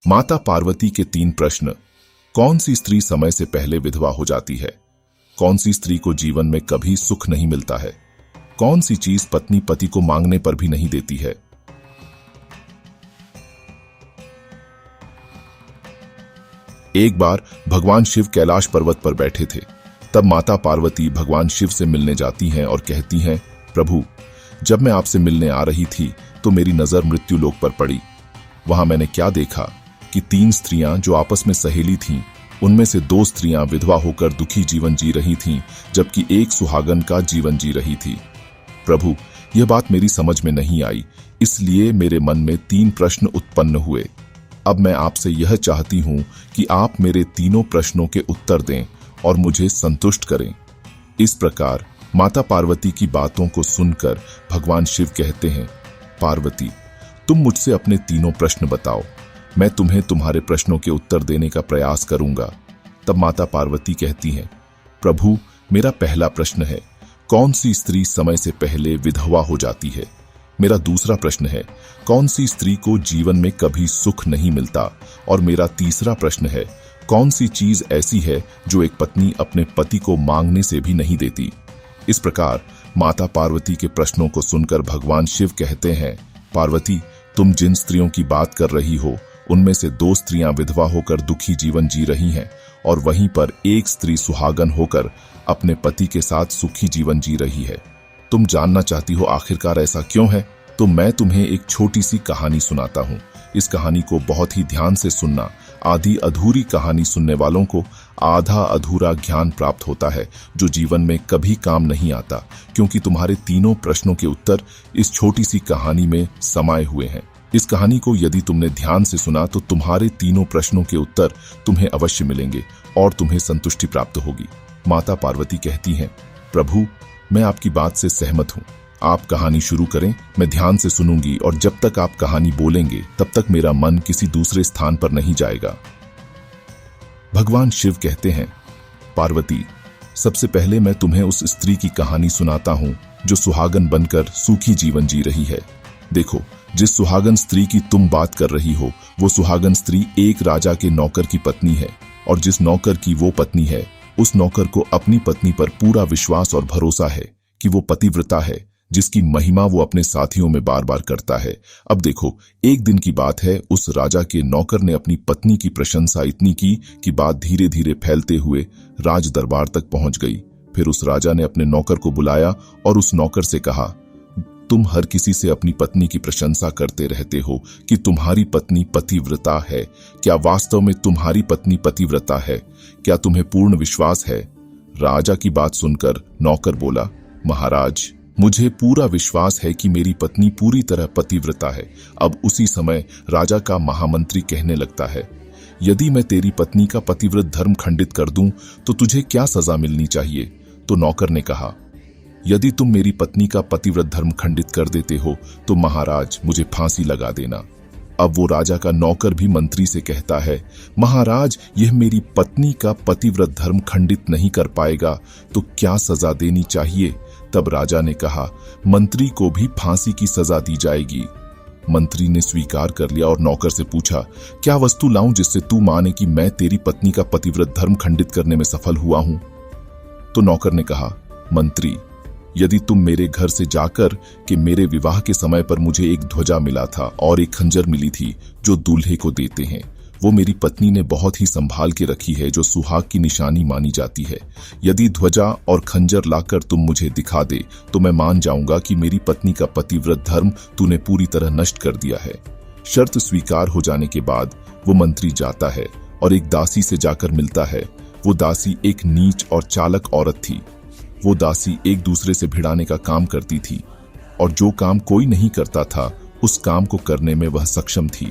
माता पार्वती के 3 प्रश्न। कौन सी स्त्री समय से पहले विधवा हो जाती है? कौन सी स्त्री को जीवन में कभी सुख नहीं मिलता है? कौन सी चीज पत्नी पति को मांगने पर भी नहीं देती है? एक बार भगवान शिव कैलाश पर्वत पर बैठे थे। तब माता पार्वती भगवान शिव से मिलने जाती हैं और कहती हैं, प्रभु, जब मैं आपसे मिलने आ रही थी तो मेरी नजर मृत्यु लोक पर पड़ी। वहां मैंने क्या देखा कि 3 स्त्रियां जो आपस में सहेली थीं, उनमें से 2 स्त्रियां विधवा होकर दुखी जीवन जी रही थीं, जबकि एक सुहागन का जीवन जी रही थी। प्रभु, यह बात मेरी समझ में नहीं आई, इसलिए मेरे मन में 3 प्रश्न उत्पन्न हुए। अब मैं आपसे यह चाहती हूं कि आप मेरे तीनों प्रश्नों के उत्तर दें और मुझे संतुष्ट करें। इस प्रकार माता पार्वती की बातों को सुनकर भगवान शिव कहते हैं, पार्वती, तुम मुझसे अपने तीनों प्रश्न बताओ, मैं तुम्हें तुम्हारे प्रश्नों के उत्तर देने का प्रयास करूंगा। तब माता पार्वती कहती हैं, प्रभु, मेरा पहला प्रश्न है, कौन सी स्त्री समय से पहले विधवा हो जाती है? मेरा दूसरा प्रश्न है, कौन सी स्त्री को जीवन में कभी सुख नहीं मिलता? और मेरा तीसरा प्रश्न है, कौन सी चीज ऐसी है जो एक पत्नी अपने पति को मांगने से भी नहीं देती? इस प्रकार माता पार्वती के प्रश्नों को सुनकर भगवान शिव कहते हैं, पार्वती, तुम जिन स्त्रियों की बात कर रही हो, उनमें से 2 स्त्रियां विधवा होकर दुखी जीवन जी रही हैं और वहीं पर एक स्त्री सुहागन होकर अपने पति के साथ सुखी जीवन जी रही है। तुम जानना चाहती हो आखिरकार ऐसा क्यों है? तो मैं तुम्हें एक छोटी सी कहानी सुनाता हूं। इस कहानी को बहुत ही ध्यान से सुनना। आधी अधूरी कहानी सुनने वालों को आधा अधूरा ज्ञान प्राप्त होता है, जो जीवन में कभी काम नहीं आता, क्योंकि तुम्हारे तीनों प्रश्नों के उत्तर इस छोटी सी कहानी में समाये हुए हैं। इस कहानी को यदि तुमने ध्यान से सुना तो तुम्हारे तीनों प्रश्नों के उत्तर तुम्हें अवश्य मिलेंगे और तुम्हें संतुष्टि प्राप्त होगी। माता पार्वती कहती हैं, प्रभु, मैं आपकी बात से सहमत हूं। आप कहानी शुरू करें, मैं ध्यान से सुनूंगी और जब तक आप कहानी बोलेंगे तब तक मेरा मन किसी दूसरे स्थान पर नहीं जाएगा। भगवान शिव कहते हैं, पार्वती, सबसे पहले मैं तुम्हें उस स्त्री की कहानी सुनाता हूं जो सुहागन बनकर सुखी जीवन जी रही है। देखो, जिस सुहागन स्त्री की तुम बात कर रही हो, वो सुहागन स्त्री एक राजा के नौकर की पत्नी है, और जिस नौकर की वो पत्नी है, उस नौकर को अपनी पत्नी पर पूरा विश्वास और भरोसा है कि वो पतिव्रता है, जिसकी महिमा वो अपने साथियों में बार बार करता है। अब देखो, एक दिन की बात है, उस राजा के नौकर ने अपनी पत्नी की प्रशंसा इतनी की कि बात धीरे धीरे फैलते हुए राज दरबार तक पहुंच गई। फिर उस राजा ने अपने नौकर को बुलाया और उस नौकर से कहा, तुम हर किसी से अपनी पत्नी की प्रशंसा करते रहते हो कि तुम्हारी पत्नी पतिव्रता है। क्या वास्तव में तुम्हारी पत्नी पतिव्रता है? क्या तुम्हें पूर्ण विश्वास है? राजा की बात सुनकर नौकर बोला, महाराज, मुझे पूरा विश्वास है कि मेरी पत्नी पूरी तरह पतिव्रता है। अब उसी समय राजा का महामंत्री कहने लगता है, यदि मैं तेरी पत्नी का पतिव्रत धर्म खंडित कर दूं तो तुझे क्या सजा मिलनी चाहिए? तो नौकर ने कहा, यदि तुम मेरी पत्नी का पतिव्रत धर्म खंडित कर देते हो तो महाराज, मुझे फांसी लगा देना। अब वो राजा का नौकर भी मंत्री से कहता है, महाराज, यह मेरी पत्नी का पतिव्रत धर्म खंडित नहीं कर पाएगा, तो क्या सजा देनी चाहिए? तब राजा ने कहा, मंत्री को भी फांसी की सजा दी जाएगी। मंत्री ने स्वीकार कर लिया और नौकर से पूछा, क्या वस्तु लाऊं जिससे तू माने कि मैं तेरी पत्नी का पतिव्रत धर्म खंडित करने में सफल हुआ हूं? तो नौकर ने कहा, मंत्री, यदि तुम मेरे घर से जाकर कि मेरे विवाह के समय पर मुझे एक ध्वजा मिला था और एक खंजर मिली थी जो दूल्हे को देते हैं, वो मेरी पत्नी ने बहुत ही संभाल के रखी है, जो सुहाग की निशानी मानी जाती है। यदि ध्वजा और खंजर लाकर तुम मुझे दिखा दे तो मैं मान जाऊंगा कि मेरी पत्नी का पतिव्रत धर्म तूने पूरी तरह नष्ट कर दिया है। शर्त स्वीकार हो जाने के बाद वो मंत्री जाता है और एक दासी से जाकर मिलता है। वो दासी एक नीच और चालक औरत थी। वो दासी एक दूसरे से भिड़ाने का काम करती थी और जो काम कोई नहीं करता था, उस काम को करने में वह सक्षम थी।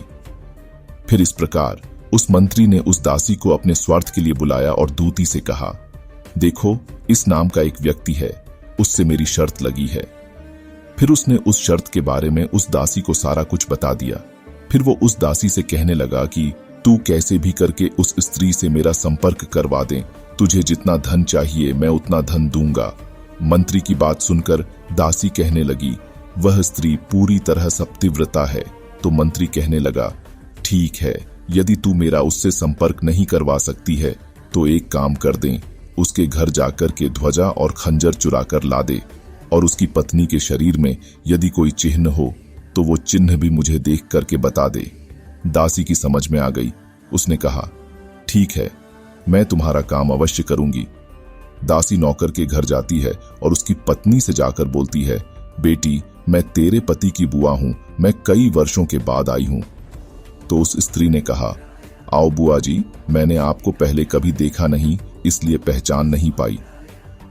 फिर इस प्रकार उस मंत्री ने उस दासी को अपने स्वार्थ के लिए बुलाया और दूती से कहा, देखो, इस नाम का एक व्यक्ति है, उससे मेरी शर्त लगी है। फिर उसने उस शर्त के बारे में उस दासी को सारा कुछ बता दिया। फिर वो उस दासी से कहने लगा कि तू कैसे भी करके उस स्त्री से मेरा संपर्क करवा दे, तुझे जितना धन चाहिए मैं उतना धन दूंगा। मंत्री की बात सुनकर दासी कहने लगी, वह स्त्री पूरी तरह पतिव्रता है। तो मंत्री कहने लगा, ठीक है, यदि तू मेरा उससे संपर्क नहीं करवा सकती है तो एक काम कर दें, उसके घर जाकर के ध्वजा और खंजर चुरा कर ला दे, और उसकी पत्नी के शरीर में यदि कोई चिन्ह हो तो वो चिन्ह भी मुझे देख करके बता दे। दासी की समझ में आ गई। उसने कहा, ठीक है, मैं तुम्हारा काम अवश्य करूंगी। दासी नौकर के घर जाती है और उसकी पत्नी से जाकर बोलती है, बेटी, मैं तेरे पति की बुआ हूं, मैं कई वर्षों के बाद आई हूं। तो उस स्त्री ने कहा, आओ बुआ जी, मैंने आपको पहले कभी देखा नहीं, इसलिए पहचान नहीं पाई।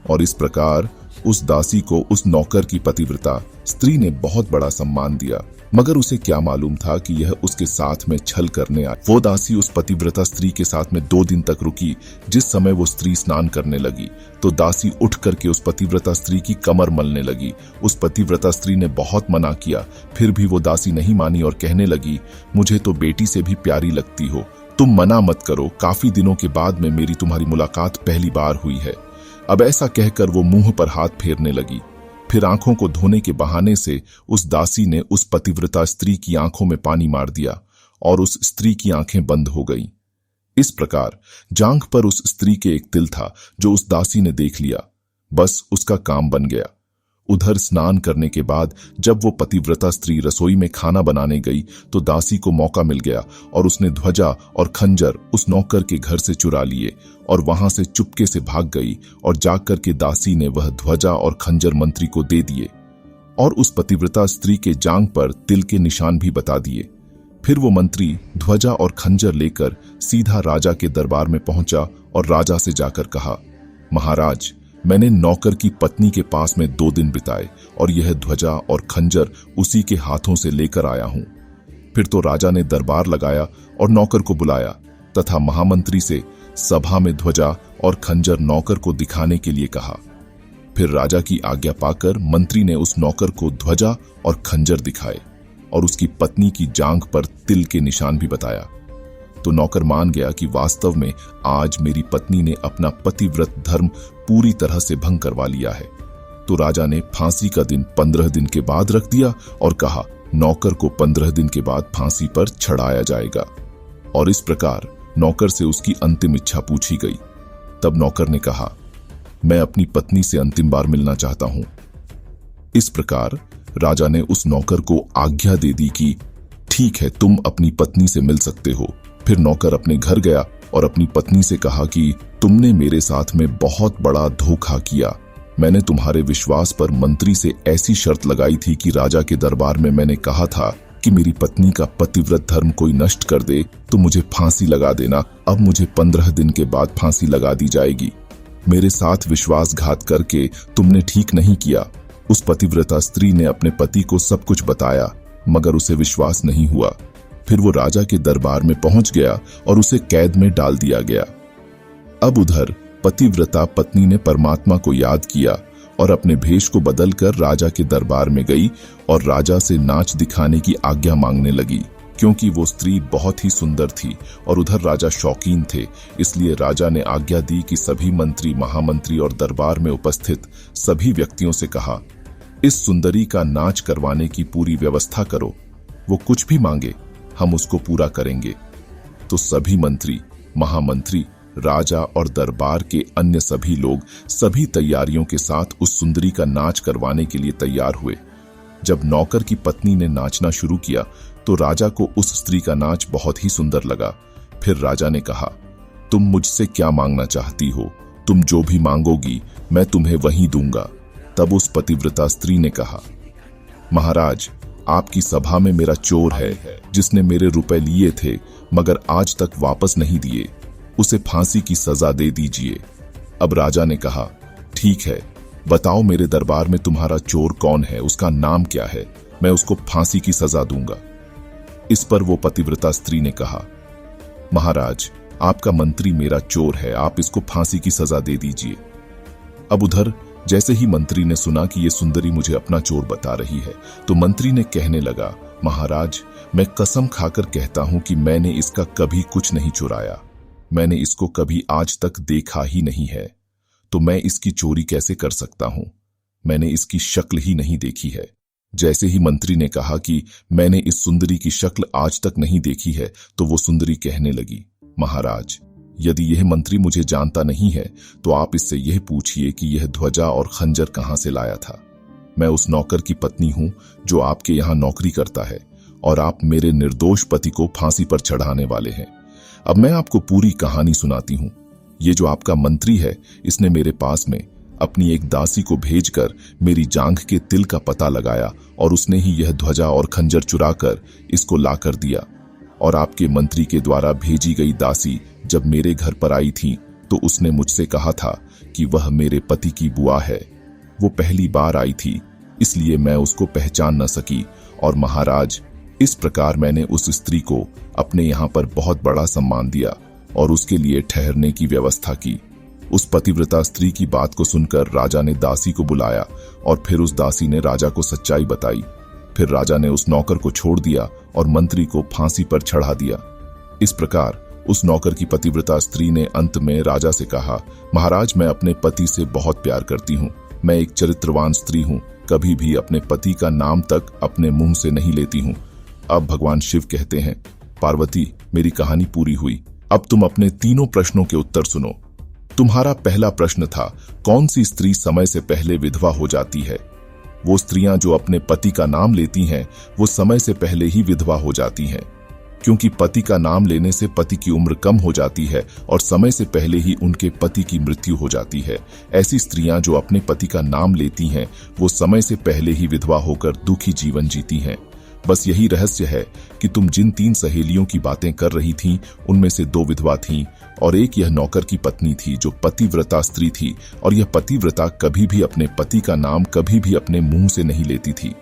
और इस प्रकार उस दासी को उस नौकर की पतिव्रता स्त्री ने बहुत बड़ा सम्मान दिया, मगर उसे क्या मालूम था कि यह उसके साथ में छल करने आई। वो दासी उस पतिव्रता स्त्री के साथ में 2 दिन तक रुकी। जिस समय वो स्त्री स्नान करने लगी तो दासी उठ करके उस पतिव्रता स्त्री की कमर मलने लगी। उस पतिव्रता स्त्री ने बहुत मना किया, फिर भी वो दासी नहीं मानी और कहने लगी, मुझे तो बेटी से भी प्यारी लगती हो, तुम मना मत करो, काफी दिनों के बाद में मेरी तुम्हारी मुलाकात पहली बार हुई है। अब ऐसा कहकर वो मुंह पर हाथ फेरने लगी। फिर आंखों को धोने के बहाने से उस दासी ने उस पतिव्रता स्त्री की आंखों में पानी मार दिया और उस स्त्री की आंखें बंद हो गईं। इस प्रकार जांघ पर उस स्त्री के एक तिल था जो उस दासी ने देख लिया। बस उसका काम बन गया। उधर स्नान करने के बाद जब वो पतिव्रता स्त्री रसोई में खाना बनाने गई तो दासी को मौका मिल गया और उसने ध्वजा और खंजर उस नौकर के घर से चुरा लिए और वहां से चुपके से भाग गई, और जाकर के दासी ने वह ध्वजा और खंजर मंत्री को दे दिए और उस पतिव्रता स्त्री के जांघ पर तिल के निशान भी बता दिए। फिर वो मंत्री ध्वजा और खंजर लेकर सीधा राजा के दरबार में पहुंचा और राजा से जाकर कहा, महाराज, मैंने नौकर की पत्नी के पास में 2 दिन बिताए और यह ध्वजा और खंजर उसी के हाथों से लेकर आया हूं। फिर तो राजा ने दरबार लगाया और नौकर को बुलाया तथा महामंत्री से सभा में ध्वजा और खंजर नौकर को दिखाने के लिए कहा। फिर राजा की आज्ञा पाकर मंत्री ने उस नौकर को ध्वजा और खंजर दिखाए और उसकी पत्नी की जांघ पर तिल के निशान भी बताया। तो नौकर मान गया कि वास्तव में आज मेरी पत्नी ने अपना पतिव्रत धर्म पूरी तरह से भंग करवा लिया है। तो राजा ने फांसी का दिन 15 दिन के बाद रख दिया और कहा, नौकर को 15 दिन के बाद फांसी पर चढ़ाया जाएगा। और इस प्रकार नौकर से उसकी अंतिम इच्छा पूछी गई। तब नौकर ने कहा, मैं अपनी पत्नी से अंतिम बार मिलना चाहता हूं। इस प्रकार राजा ने उस नौकर को आज्ञा दे दी कि ठीक है, तुम अपनी पत्नी से मिल सकते हो। फिर नौकर अपने घर गया और अपनी पत्नी से कहा कि तुमने मेरे साथ में बहुत बड़ा धोखा किया। मैंने तुम्हारे विश्वास पर मंत्री से ऐसी शर्त लगाई थी कि राजा के दरबार में मैंने कहा था कि मेरी पत्नी का पतिव्रत धर्म कोई नष्ट कर दे तो मुझे फांसी लगा देना। अब मुझे 15 दिन के बाद फांसी लगा दी जाएगी। मेरे साथ विश्वासघात करके तुमने ठीक नहीं किया। उस पतिव्रता स्त्री ने अपने पति को सब कुछ बताया, मगर उसे विश्वास नहीं हुआ। फिर वो राजा के दरबार में पहुंच गया और उसे कैद में डाल दिया गया। अब उधर पतिव्रता पत्नी ने परमात्मा को याद किया और अपने भेष को बदलकर राजा के दरबार में गई और राजा से नाच दिखाने की आज्ञा मांगने लगी, क्योंकि वो स्त्री बहुत ही सुंदर थी और उधर राजा शौकीन थे। इसलिए राजा ने आज्ञा दी कि सभी मंत्री, महामंत्री और दरबार में उपस्थित सभी व्यक्तियों से कहा, इस सुंदरी का नाच करवाने की पूरी व्यवस्था करो। वो कुछ भी मांगे, हम उसको पूरा करेंगे। तो सभी मंत्री, महामंत्री, राजा और दरबार के अन्य सभी लोग सभी तैयारियों के साथ उस सुंदरी का नाच करवाने के लिए तैयार हुए। जब नौकर की पत्नी ने नाचना शुरू किया तो राजा को उस स्त्री का नाच बहुत ही सुंदर लगा। फिर राजा ने कहा, तुम मुझसे क्या मांगना चाहती हो? तुम जो भी मांगोगी मैं तुम्हें वही दूंगा। तब उस पतिव्रता स्त्री ने कहा, महाराज, आपकी सभा में मेरा चोर है जिसने मेरे रुपए लिए थे मगर आज तक वापस नहीं दिए। उसे फांसी की सजा दे दीजिए। अब राजा ने कहा, ठीक है, बताओ मेरे दरबार में तुम्हारा चोर कौन है, उसका नाम क्या है, मैं उसको फांसी की सजा दूंगा। इस पर वो पतिव्रता स्त्री ने कहा, महाराज, आपका मंत्री मेरा चोर है, आप इसको फांसी की सजा दे दीजिए। अब उधर जैसे ही मंत्री ने सुना कि ये सुंदरी मुझे अपना चोर बता रही है तो मंत्री ने कहने लगा, महाराज, मैं कसम खाकर कहता हूं कि मैंने इसका कभी कुछ नहीं चुराया। मैंने इसको कभी आज तक देखा ही नहीं है, तो मैं इसकी चोरी कैसे कर सकता हूं? मैंने इसकी शक्ल ही नहीं देखी है। जैसे ही मंत्री ने कहा कि मैंने इस सुंदरी की शक्ल आज तक नहीं देखी है, तो वो सुंदरी कहने लगी, महाराज, यदि यह मंत्री मुझे जानता नहीं है तो आप इससे यह पूछिए कि यह ध्वजा और खंजर कहां से लाया था। मैं उस नौकर की पत्नी हूं जो आपके यहां नौकरी करता है और आप मेरे निर्दोष पति को फांसी पर चढ़ाने वाले हैं। अब मैं आपको पूरी कहानी सुनाती हूं। ये जो आपका मंत्री है, इसने मेरे पास में अपनी एक दासी को भेजकर मेरी जांघ के तिल का पता लगाया और उसने ही यह ध्वजा और खंजर चुराकर इसको लाकर दिया। और आपके मंत्री के द्वारा भेजी गई दासी जब मेरे घर पर आई थी तो उसने मुझसे कहा था कि वह मेरे पति की बुआ है। वो पहली बार आई थी, इसलिए मैं उसको पहचान न सकी। और महाराज, इस प्रकार मैंने उस स्त्री को अपने यहाँ पर बहुत बड़ा सम्मान दिया और उसके लिए ठहरने की व्यवस्था की। उस पतिव्रता स्त्री की बात को सुनकर राजा ने दासी को बुलाया और फिर उस दासी ने राजा को सच्चाई बताई। फिर राजा ने उस नौकर को छोड़ दिया और मंत्री को फांसी पर चढ़ा दिया। इस प्रकार उस नौकर की पतिव्रता स्त्री ने अंत में राजा से कहा, महाराज, मैं अपने पति से बहुत प्यार करती हूँ। मैं एक चरित्रवान स्त्री हूँ, कभी भी अपने पति का नाम तक अपने मुंह से नहीं लेती हूँ। अब भगवान शिव कहते हैं, पार्वती, मेरी कहानी पूरी हुई। अब तुम अपने तीनों प्रश्नों के उत्तर सुनो। तुम्हारा पहला प्रश्न था, कौन सी स्त्री समय से पहले विधवा हो जाती है? वो स्त्रियां जो अपने पति का नाम लेती हैं, वो समय से पहले ही विधवा हो जाती हैं, क्योंकि पति का नाम लेने से पति की उम्र कम हो जाती है और समय से पहले ही उनके पति की मृत्यु हो जाती है। ऐसी स्त्रियां जो अपने पति का नाम लेती हैं, वो समय से पहले ही विधवा होकर दुखी जीवन जीती हैं। बस यही रहस्य है कि तुम जिन 3 सहेलियों की बातें कर रही थीं, उनमें से 2 विधवा थीं और एक यह नौकर की पत्नी थी जो पतिव्रता स्त्री थी। और यह पतिव्रता कभी भी अपने पति का नाम कभी भी अपने मुंह से नहीं लेती थी।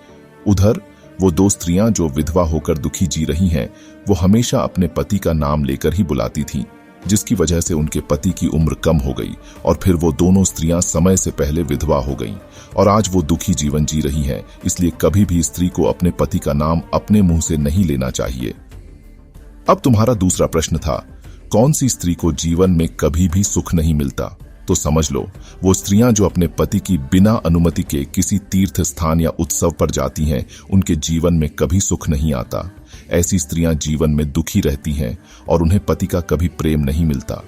उधर वो 2 स्त्रियां जो विधवा होकर दुखी जी रही हैं, वो हमेशा अपने पति का नाम लेकर ही बुलाती थीं, जिसकी वजह से उनके पति की उम्र कम हो गई और फिर वो दोनों स्त्रियां समय से पहले विधवा हो गईं और आज वो दुखी जीवन जी रही हैं। इसलिए कभी भी स्त्री को अपने पति का नाम अपने मुंह से नहीं लेना चाहिए। अब तुम्हारा दूसरा प्रश्न था, कौन सी स्त्री को जीवन में कभी भी सुख नहीं मिलता? तो समझ लो, वो स्त्रियां जो अपने पति की बिना अनुमति के किसी तीर्थ स्थान या उत्सव पर जाती हैं, उनके जीवन में कभी सुख नहीं आता। ऐसी स्त्रियां जीवन में दुखी रहती हैं और उन्हें पति का कभी प्रेम नहीं मिलता।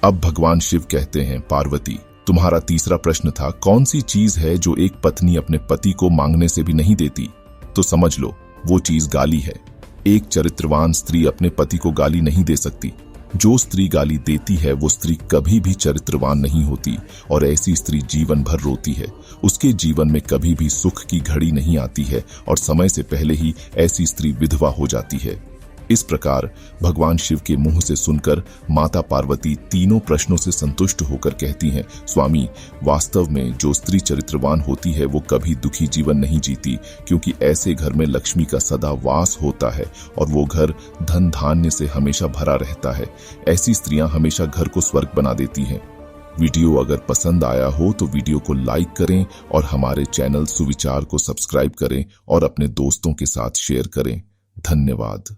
अब भगवान शिव कहते हैं, पार्वती, तुम्हारा तीसरा प्रश्न था, कौन सी चीज है जो एक पत्नी अपने पति को मांगने से भी नहीं देती? तो समझ लो, वो चीज गाली है। एक चरित्रवान स्त्री अपने पति को गाली नहीं दे सकती। जो स्त्री गाली देती है वो स्त्री कभी भी चरित्रवान नहीं होती और ऐसी स्त्री जीवन भर रोती है। उसके जीवन में कभी भी सुख की घड़ी नहीं आती है और समय से पहले ही ऐसी स्त्री विधवा हो जाती है। इस प्रकार भगवान शिव के मुंह से सुनकर माता पार्वती तीनों प्रश्नों से संतुष्ट होकर कहती हैं, स्वामी, वास्तव में जो स्त्री चरित्रवान होती है वो कभी दुखी जीवन नहीं जीती, क्योंकि ऐसे घर में लक्ष्मी का सदा वास होता है और वो घर धन धान्य से हमेशा भरा रहता है। ऐसी स्त्रियां हमेशा घर को स्वर्ग बना देती हैं। वीडियो अगर पसंद आया हो तो वीडियो को लाइक करें और हमारे चैनल सुविचार को सब्सक्राइब करें और अपने दोस्तों के साथ शेयर करें। धन्यवाद।